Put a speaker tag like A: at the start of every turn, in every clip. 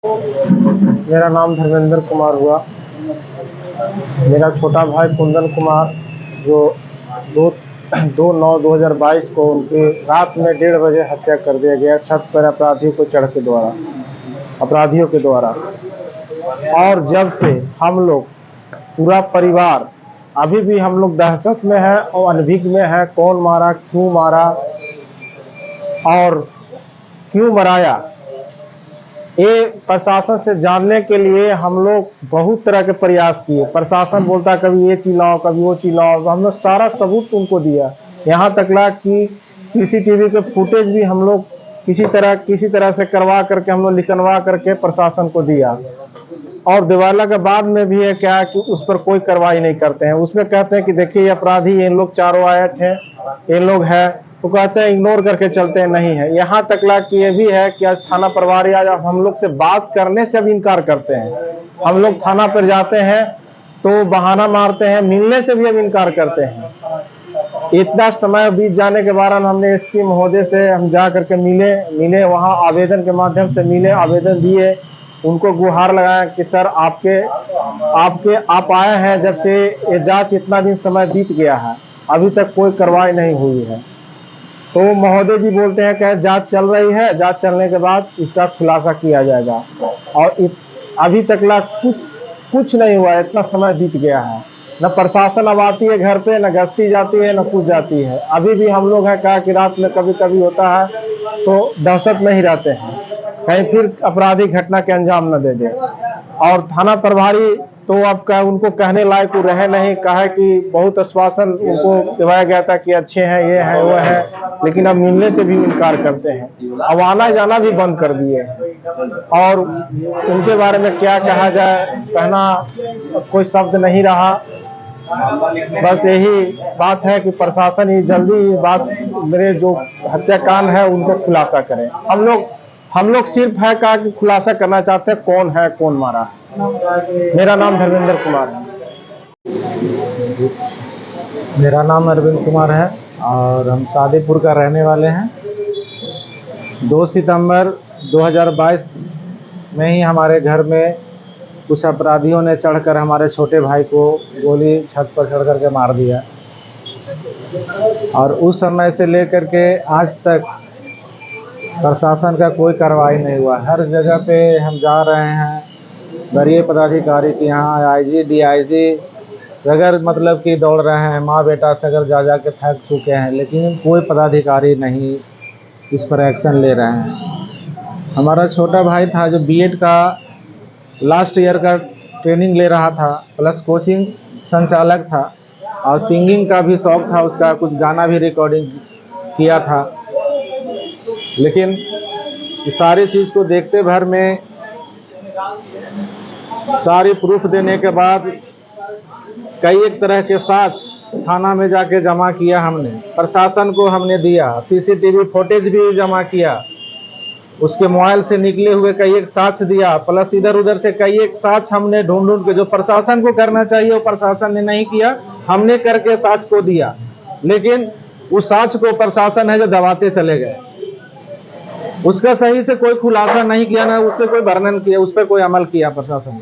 A: मेरा नाम धर्मेंद्र कुमार हुआ। मेरा छोटा भाई कुंदन कुमार जो दो 2/9/2022 को उनकी रात में 1:30 बजे हत्या कर दिया गया छत पर अपराधियों के द्वारा। और जब से हम लोग पूरा परिवार अभी भी हम लोग दहशत में है और अनभिज्ञ में है, कौन मारा, क्यों मारा और क्यों मराया, ये प्रशासन से जानने के लिए हम लोग बहुत तरह के प्रयास किए। प्रशासन बोलता कभी ये चिल्लाओ कभी वो चिल्लाओ, हम लोग सारा सबूत उनको दिया। यहाँ तक ला कि सीसीटीवी के फुटेज भी हम लोग किसी तरह से करवा करके हम लोग निकलवा करके प्रशासन को दिया। और दिवाला के बाद में भी है क्या कि उस पर कोई कार्रवाई नहीं करते हैं। उसमें कहते हैं कि देखिए ये अपराधी ये लोग चारों आए थे, ये लोग है, तो कहते हैं इग्नोर करके चलते हैं, नहीं है। यहाँ तक ला कि ये भी है कि आज थाना प्रभारी आज हम लोग से बात करने से भी इनकार करते हैं। हम लोग थाना पर जाते हैं तो बहाना मारते हैं, मिलने से भी अब इनकार करते हैं। इतना समय बीत जाने के बाद हमने एसपी महोदय से हम जा करके मिले वहाँ आवेदन के माध्यम से मिले, आवेदन दिए, उनको गुहार लगाया कि सर आप आए हैं, जब से ये जांच इतना दिन समय बीत गया है अभी तक कोई कार्रवाई नहीं हुई है। तो महोदय जी बोलते हैं कि जांच चल रही है, जांच चलने के बाद इसका खुलासा किया जाएगा। और अभी तक ला कुछ नहीं हुआ, इतना समय बीत गया है। न प्रशासन अब आती है घर पे, न गश्ती जाती है, न कुछ जाती है। अभी भी हम लोग है क्या कि रात में कभी कभी होता है तो दहशत में ही रहते हैं, कहीं फिर आपराधिक घटना के अंजाम न दे दे। और थाना प्रभारी तो अब उनको कहने लायक वो रहे नहीं, कहा कि बहुत आश्वासन उनको दिलाया गया था कि अच्छे हैं, ये है वो है, लेकिन अब मिलने से भी इनकार करते हैं। अब आना जाना भी बंद कर दिए हैं। और उनके बारे में क्या कहा जाए, कहना कोई शब्द नहीं रहा। बस यही बात है कि प्रशासन ही जल्दी बात मेरे जो हत्याकांड है उनको खुलासा करें। हम लोग सिर्फ है कहा कि खुलासा करना चाहते हैं कौन है, कौन मारा है। मेरा नाम धर्मेंद्र कुमार है।
B: मेरा नाम अरविंद कुमार है और हम शादीपुर का रहने वाले हैं। 2 सितंबर 2022 में ही हमारे घर में कुछ अपराधियों ने चढ़कर हमारे छोटे भाई को गोली छत पर चढ़ करके मार दिया। और उस समय से लेकर के आज तक प्रशासन का कोई कार्रवाई नहीं हुआ। हर जगह पे हम जा रहे हैं, वरीय पदाधिकारी के यहाँ आईजी डीआईजी अगर मतलब कि दौड़ रहे हैं, माँ बेटा सगर जा के थक चुके हैं, लेकिन कोई पदाधिकारी नहीं इस पर एक्शन ले रहे हैं। हमारा छोटा भाई था जो बीएड का लास्ट ईयर का ट्रेनिंग ले रहा था, प्लस कोचिंग संचालक था और सिंगिंग का भी शौक था उसका, कुछ गाना भी रिकॉर्डिंग किया था। लेकिन इस सारी चीज़ को देखते भर में सारी प्रूफ देने के बाद कई एक तरह के साक्ष्य थाना में जाके जमा किया हमने, प्रशासन को हमने दिया, सीसीटीवी फुटेज भी जमा किया, उसके मोबाइल से निकले हुए कई एक साक्ष्य दिया, प्लस इधर उधर से कई एक साक्ष्य हमने ढूंढ के जो प्रशासन को करना चाहिए वो प्रशासन ने नहीं किया, हमने करके साक्ष्य को दिया। लेकिन उस साक्ष्य को प्रशासन है जो दबाते चले गए, उसका सही से कोई खुलासा नहीं किया, ना उससे कोई वर्णन किया, उस पर कोई अमल किया प्रशासन ने।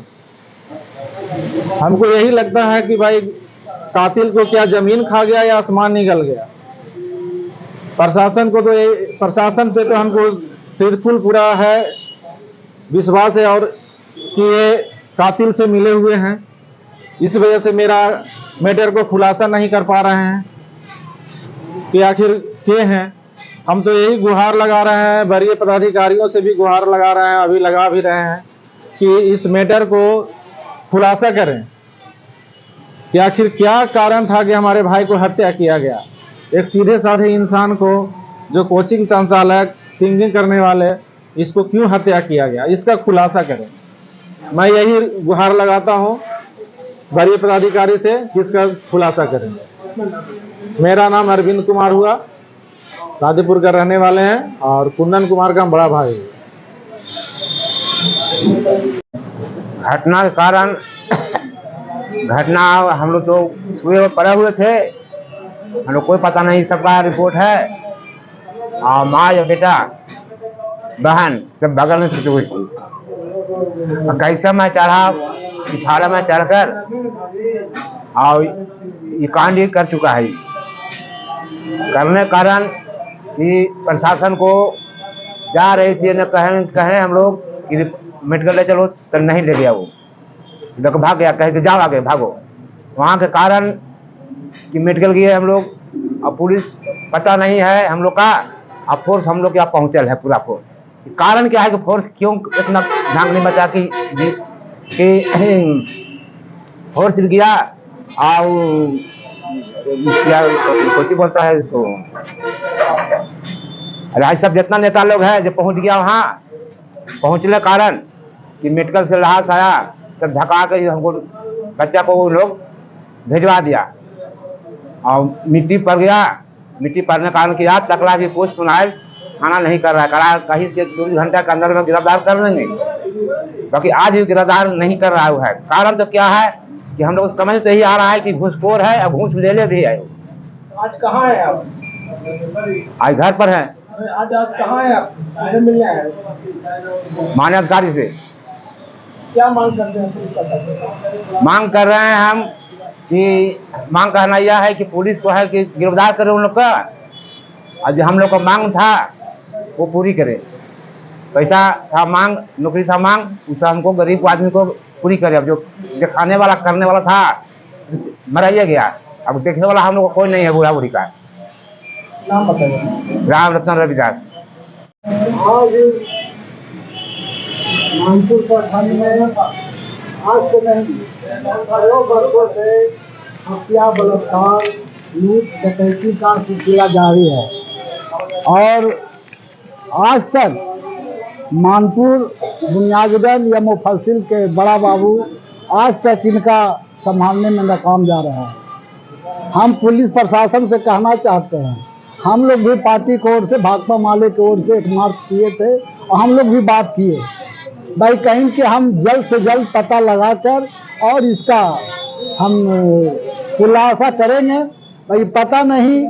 B: हमको यही लगता है कि भाई कातिल को क्या जमीन खा गया या आसमान निकल गया। प्रशासन पे तो हमको बिल्कुल पूरा है विश्वास है और कि ये कातिल से मिले हुए हैं। इस वजह से मेरा मैटर को खुलासा नहीं कर पा रहे हैं कि आखिर के हैं। हम तो यही गुहार लगा रहे हैं, वरीय पदाधिकारियों से भी गुहार लगा रहे हैं, अभी लगा भी रहे हैं कि इस मैटर को खुलासा करें कि आखिर क्या कारण था कि हमारे भाई को हत्या किया गया। एक सीधे साधे इंसान को जो कोचिंग संचालक सिंगिंग करने वाले, इसको क्यों हत्या किया गया, इसका खुलासा करें। मैं यही गुहार लगाता हूँ वरीय पदाधिकारी से कि इसका खुलासा करें। मेरा नाम अरविंद कुमार हुआ, शादीपुर का रहने वाले हैं और कुंदन कुमार का बड़ा भाई।
C: घटना के कारण घटना हम लोग तो सुबह पड़े हुए थे, हम लोग कोई पता नहीं, सबका रिपोर्ट है। और माँ या बेटा बहन सब बगल में छुट्टी हुई थी। कैसे मैं चढ़ा फाड़ा में चढ़कर और ये कांड ही कर चुका है। करने के कारण कि प्रशासन को जा रही थी न कहें हम लोग कि मेडिकल ले चलो तो नहीं ले गया, वो लोग भाग गया, कहे कि जाओ आगे भागो। वहाँ के कारण कि मेडिकल गए हम लोग, अब पुलिस पता नहीं है हम लोग का, अब फोर्स हम लोग के यहाँ पहुँचल है पूरा फोर्स। कारण क्या है कि फोर्स क्यों इतना ध्यान नहीं बचा कि फोर्स गया और कोई बोलता है इसको, राज सब जितना नेता लोग है जो पहुंच गया वहाँ, पहुंचने कारण कि मेडिकल से लाश आया, सब धका के हमको बच्चा को वो लोग भिजवा दिया और मिट्टी पड़ गया। मिट्टी पड़ने कारण कि आज तकला भी कुछ सुनाए थाना नहीं कर रहा है, करा कहीं से 2 घंटे के अंदर में गिरफ्तार कर लेंगे, बाकी आज भी गिरफ्तार नहीं कर रहा है। कारण तो क्या है कि हम लोग समझ तो ही आ रहा है कि घूसखोर है और घूस ले भी है।
A: आज कहाँ है आप?
C: आज घर पर है।
A: आज कहाँ है आप? किसे मिलने आए हैं?
C: मान्य अधिकारी से
A: क्या मांग करते हैं?
C: मांग कर रहे हैं हम कि मांग करना यह है कि पुलिस को है कि गिरफ्तार करे उन लोग का, और जो हम लोग का मांग था वो पूरी करे। पैसा था मांग, नौकरी था मांग, उसे हमको गरीब आदमी को पूरी करे। अब जो दिखाने वाला करने वाला था मराइया गया, अब देखने वाला हम लोग को कोई नहीं है। बूढ़ा बूढ़ी का
A: नाम बताइए।
C: राम रतन रविदास।
A: आज मानपुर प्रखंड में आज से नहीं कई वर्षों से हत्या, बलात्कार, लूट डकैती का सिलसिला जारी है और आज तक मानपुर बुनियादगंज या मुफस्सिल के बड़ा बाबू आज तक इनका संभालने में नाकाम जा रहा है। हम पुलिस प्रशासन से कहना चाहते हैं, हम लोग भी पार्टी की ओर से, भाकपा माले की ओर से एक मार्च किए थे और हम लोग भी बात किए भाई कहीं कि हम जल्द से जल्द पता लगाकर और इसका हम खुलासा करेंगे। भाई पता नहीं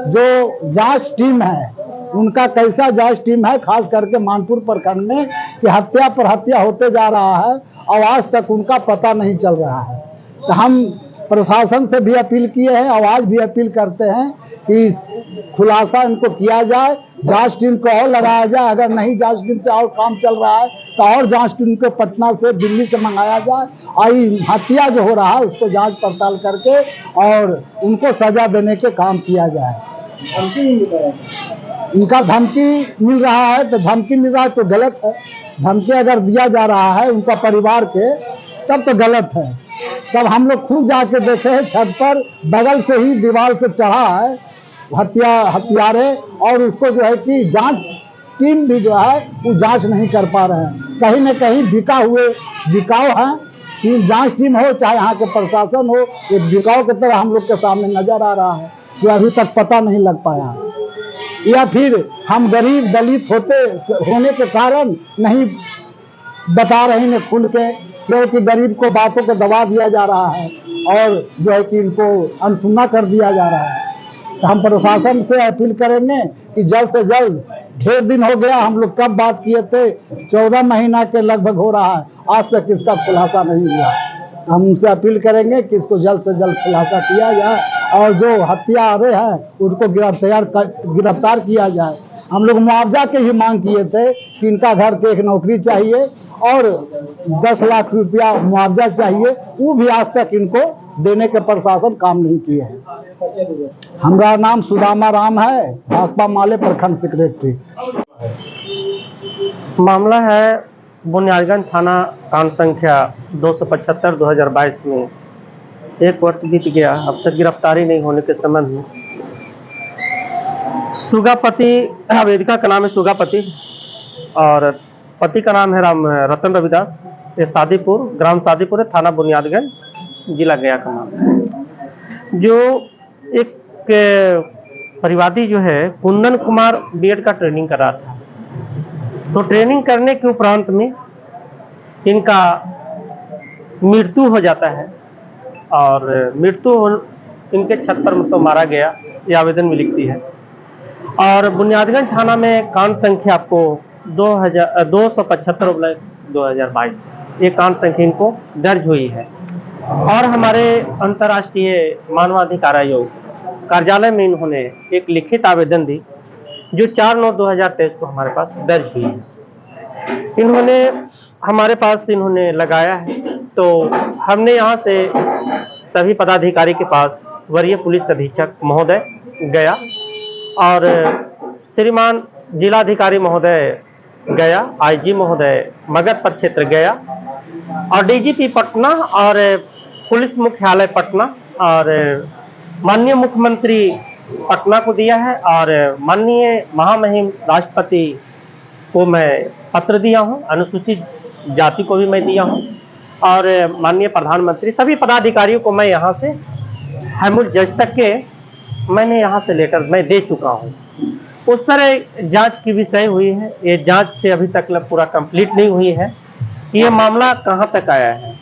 A: जो जांच टीम है उनका कैसा जांच टीम है, खास करके मानपुर प्रखंड में कि हत्या पर हत्या होते जा रहा है और आज तक उनका पता नहीं चल रहा है। तो हम प्रशासन से भी अपील किए हैं और आज भी अपील करते हैं कि खुलासा इनको किया जाए, जांच टीम को और लगाया जाए। अगर नहीं जांच टीम से और काम चल रहा है तो और जांच टीम को पटना से, दिल्ली से मंगाया जाए और हत्या जो हो रहा है उसको जांच पड़ताल करके और उनको सजा देने के काम किया जाए। इनका धमकी मिल रहा है तो धमकी मिल रहा है तो गलत है। धमकी अगर दिया जा रहा है उनका परिवार के तब तो गलत है। तब हम लोग खुद जाके देखे हैं, छत पर बगल से ही दीवार से चढ़ा है हत्यारे और उसको जो है कि जांच टीम भी जो है वो जांच नहीं कर पा रहे हैं। कहीं न कहीं बिकाऊ है कि जांच टीम हो चाहे यहाँ के प्रशासन हो, ये बिकाऊ की तरह हम लोग के सामने नजर आ रहा है जो अभी तक पता नहीं लग पाया। या फिर हम गरीब दलित होने के कारण नहीं बता रहे हैं खुल के, क्योंकि गरीब को बातों को दबा दिया जा रहा है और जो है कि इनको अनसुना कर दिया जा रहा है। तो हम प्रशासन से अपील करेंगे कि जल्द से जल्द, ढेर दिन हो गया, हम लोग कब बात किए थे, 14 महीना के लगभग हो रहा है, आज तक इसका खुलासा नहीं हुआ। हम उनसे अपील करेंगे कि इसको जल्द से जल्द खुलासा किया जाए और जो हत्यारे हैं उनको गिरफ्तार किया जाए। हम लोग मुआवजा के ही मांग किए थे कि इनका घर के एक नौकरी चाहिए और 10 लाख रुपया मुआवजा चाहिए, वो भी आज तक इनको देने के प्रशासन काम नहीं किए हैं। हमारा नाम सुदामा राम है, भाकपा माले प्रखंड सेक्रेटरी।
D: मामला है बुनियादगंज थाना कांड संख्या 275/2022 में 1 वर्ष बीत गया, अब तक गिरफ्तारी नहीं होने के संबंध में सुगापति, वेदिका का नाम है सुगापति और पति का नाम है राम रतन रविदास। ये सादीपुर, ग्राम सादीपुर है, थाना बुनियादगंज, जिला गया का नाम है। जो एक परिवादी जो है कुंदन कुमार बीएड का ट्रेनिंग कर रहा था, तो ट्रेनिंग करने के उपरांत में इनका मृत्यु हो जाता है और इनके छत पर तो मारा गया, ये आवेदन में लिखती है। और बुनियादगंज थाना में कांड संख्या आपको 275 2022 ये कांड संख्या इनको दर्ज हुई है। और हमारे अंतर्राष्ट्रीय मानवाधिकार आयोग कार्यालय में इन्होंने एक लिखित आवेदन दी जो 4/9/2023 को हमारे पास दर्ज हुई है। इन्होंने हमारे पास इन्होंने लगाया है, तो हमने यहाँ से सभी पदाधिकारी के पास वरीय पुलिस अधीक्षक महोदय गया और श्रीमान जिलाधिकारी महोदय गया, आईजी महोदय मगध परिक्षेत्र गया और डीजीपी पटना और पुलिस मुख्यालय पटना और माननीय मुख्यमंत्री पटना को दिया है और माननीय महामहिम राष्ट्रपति को मैं पत्र दिया हूं, अनुसूचित जाति को भी मैं दिया हूं और माननीय प्रधानमंत्री सभी पदाधिकारियों को मैं यहां से हैमुल जज तक के मैंने यहां से लेटर मैं दे चुका हूं। उस तरह जांच की विषय हुई है, ये जांच से अभी तक पूरा कंप्लीट नहीं हुई है कि ये मामला कहां तक आया है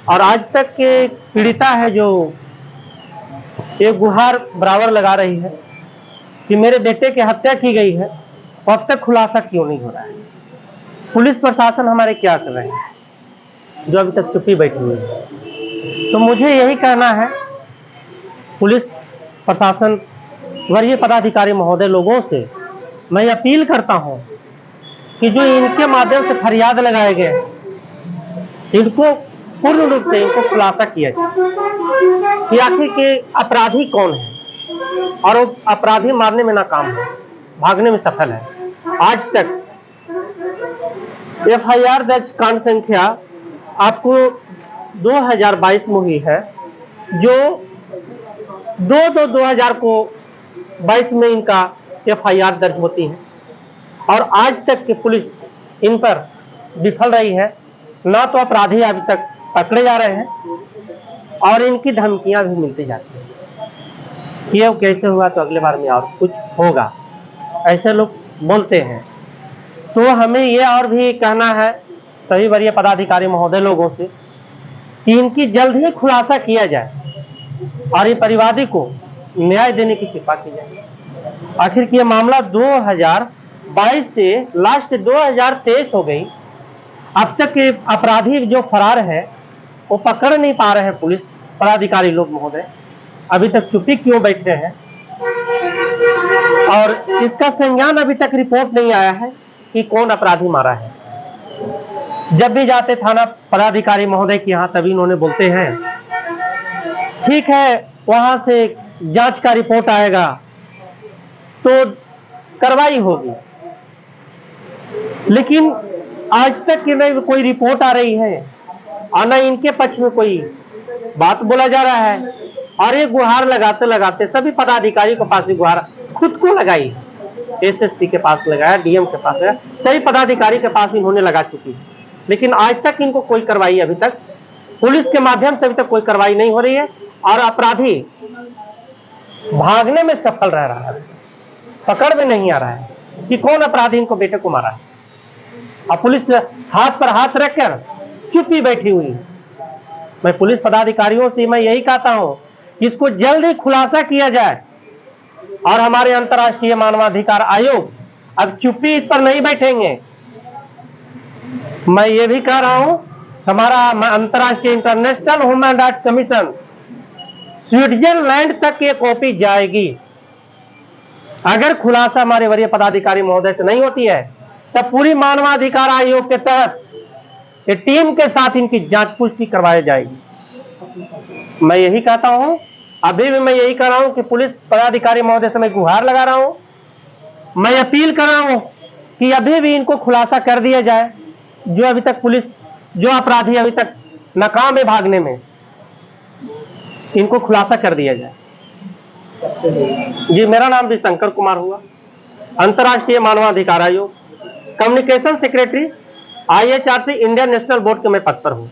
D: और आज तक के पीड़िता है जो ये गुहार बराबर लगा रही है कि मेरे बेटे की हत्या की गई है, अब तक खुलासा क्यों नहीं हो रहा है। पुलिस प्रशासन हमारे क्या कर रहे हैं जो अभी तक चुप्पी बैठी हुई है। तो मुझे यही कहना है पुलिस प्रशासन वरीय पदाधिकारी महोदय लोगों से मैं अपील करता हूं कि जो इनके माध्यम से फरियाद लगाए गए इनको पूर्ण रूप से इनको खुलासा किया जाए कि आखिर के अपराधी कौन है और वो अपराधी मारने में नाकाम है, भागने में सफल है। आज तक एफआईआर दर्ज कांड संख्या आपको 2022 में हुई है जो 2/2/2000 को 22 में इनका एफआईआर दर्ज होती है और आज तक की पुलिस इन पर विफल रही है। ना तो अपराधी अभी तक पकड़े जा रहे हैं और इनकी धमकियां भी मिलती जाती हैं कि ये कैसे हुआ तो अगले बार में और कुछ होगा, ऐसे लोग बोलते हैं। तो हमें ये और भी कहना है सभी वरीय पदाधिकारी महोदय लोगों से कि इनकी जल्द ही खुलासा किया जाए और ये परिवादी को न्याय देने की कृपा की जाए। आखिर कि ये मामला 2022 से लास्ट 2023 हो गई, अब तक के अपराधी जो फरार है वो पकड़ नहीं पा रहे हैं पुलिस पदाधिकारी लोग महोदय, अभी तक चुप्पी क्यों बैठे हैं और इसका संज्ञान अभी तक रिपोर्ट नहीं आया है कि कौन अपराधी मारा है। जब भी जाते थाना पदाधिकारी महोदय के यहाँ तभी इन्होंने बोलते हैं ठीक है वहां से जांच का रिपोर्ट आएगा तो कार्रवाई होगी, लेकिन आज तक कि नहीं कोई रिपोर्ट आ रही है और न इनके पक्ष में कोई बात बोला जा रहा है। और ये गुहार लगाते लगाते सभी पदाधिकारी के पास भी गुहार खुद को लगाई, एसएसपी के पास लगाया, डीएम के पास लगाया, सभी पदाधिकारी के पास इन्होंने लगा चुकी है, लेकिन आज तक इनको कोई कार्रवाई अभी तक पुलिस के माध्यम से अभी तक कोई कार्रवाई नहीं हो रही है और अपराधी भागने में सफल रह रहा है, पकड़ में नहीं आ रहा है कि कौन अपराधी इनको बेटे को मारा है और पुलिस हाथ पर हाथ रखकर चुप्पी बैठी हुई। मैं पुलिस पदाधिकारियों से मैं यही कहता हूं कि इसको जल्द ही खुलासा किया जाए और हमारे अंतर्राष्ट्रीय मानवाधिकार आयोग अब चुप्पी इस पर नहीं बैठेंगे। मैं ये भी कह रहा हूं हमारा अंतर्राष्ट्रीय international human rights commission Switzerland तक ये कॉपी जाएगी। अगर खुलासा हमारे वरीय पदाधिकारी महोदय से नहीं होती है तब पूरी मानवाधिकार आयोग के तहत ये टीम के साथ इनकी जांच पुष्टि करवाई जाएगी। मैं यही कहता हूं, अभी भी मैं यही कह रहा हूं कि पुलिस पदाधिकारी महोदय से मैं गुहार लगा रहा हूं, मैं अपील कर रहा हूं कि अभी भी इनको खुलासा कर दिया जाए। जो अभी तक पुलिस जो अपराधी अभी तक नाकाम है भागने में, इनको खुलासा कर दिया जाए। जी, मेरा नाम भी शंकर कुमार हुआ, अंतर्राष्ट्रीय मानवाधिकार आयोग communication secretary IHRC Indian national board के मैं पद पर हूं।